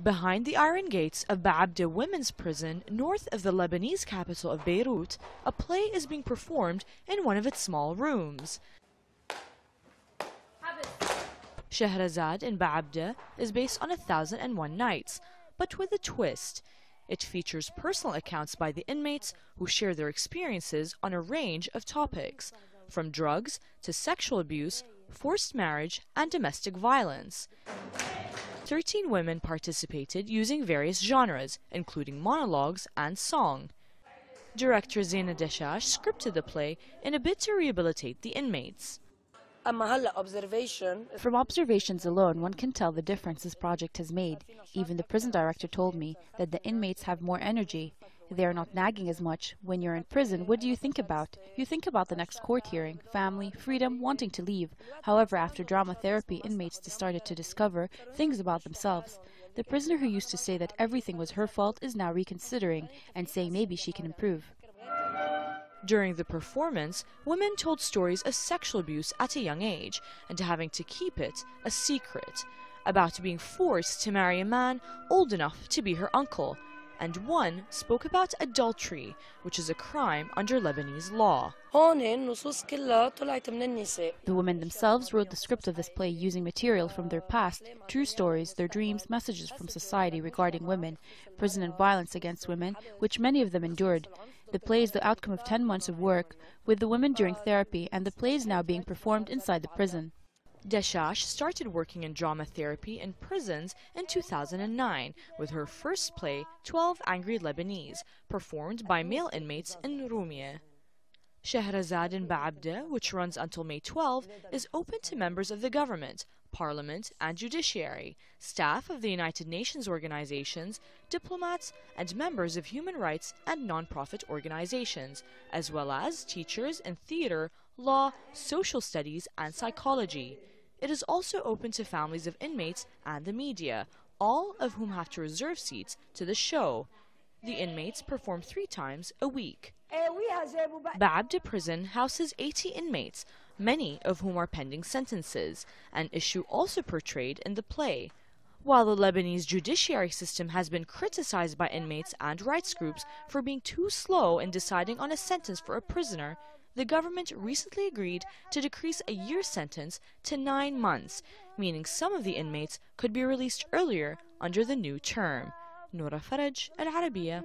Behind the iron gates of Baabda Women's Prison, north of the Lebanese capital of Beirut, a play is being performed in one of its small rooms. Scheherazade in Baabda is based on 1001 Nights, but with a twist. It features personal accounts by the inmates who share their experiences on a range of topics, from drugs to sexual abuse, forced marriage, and domestic violence. 13 women participated using various genres, including monologues and song. Director Zeina Daccache scripted the play in a bid to rehabilitate the inmates. From observations alone, one can tell the difference this project has made. Even the prison director told me that the inmates have more energy. They are not nagging as much. When you're in prison, what do you think about? You think about the next court hearing, family, freedom, wanting to leave. However, after drama therapy, inmates started to discover things about themselves. The prisoner who used to say that everything was her fault is now reconsidering and saying maybe she can improve. During the performance, women told stories of sexual abuse at a young age and having to keep it a secret, about being forced to marry a man old enough to be her uncle, and one spoke about adultery, which is a crime under Lebanese law. The women themselves wrote the script of this play using material from their past, true stories, their dreams, messages from society regarding women, prison and violence against women, which many of them endured. The play is the outcome of 10 months of work with the women during therapy, and the play is now being performed inside the prison. Daccache started working in drama therapy in prisons in 2009 with her first play, 12 Angry Lebanese, performed by male inmates in Rumia. Scheherazade in Baabda, which runs until May 12, is open to members of the government, parliament, and judiciary, staff of the United Nations organizations, diplomats, and members of human rights and non-profit organizations, as well as teachers in theater, law, social studies, and psychology. It is also open to families of inmates and the media, all of whom have to reserve seats to the show. The inmates perform 3 times a week. Baabda Prison houses 80 inmates, many of whom are pending sentences, an issue also portrayed in the play. While the Lebanese judiciary system has been criticized by inmates and rights groups for being too slow in deciding on a sentence for a prisoner, the government recently agreed to decrease a year's sentence to 9 months, meaning some of the inmates could be released earlier under the new term. Noura Faraj, Al-Arabiya.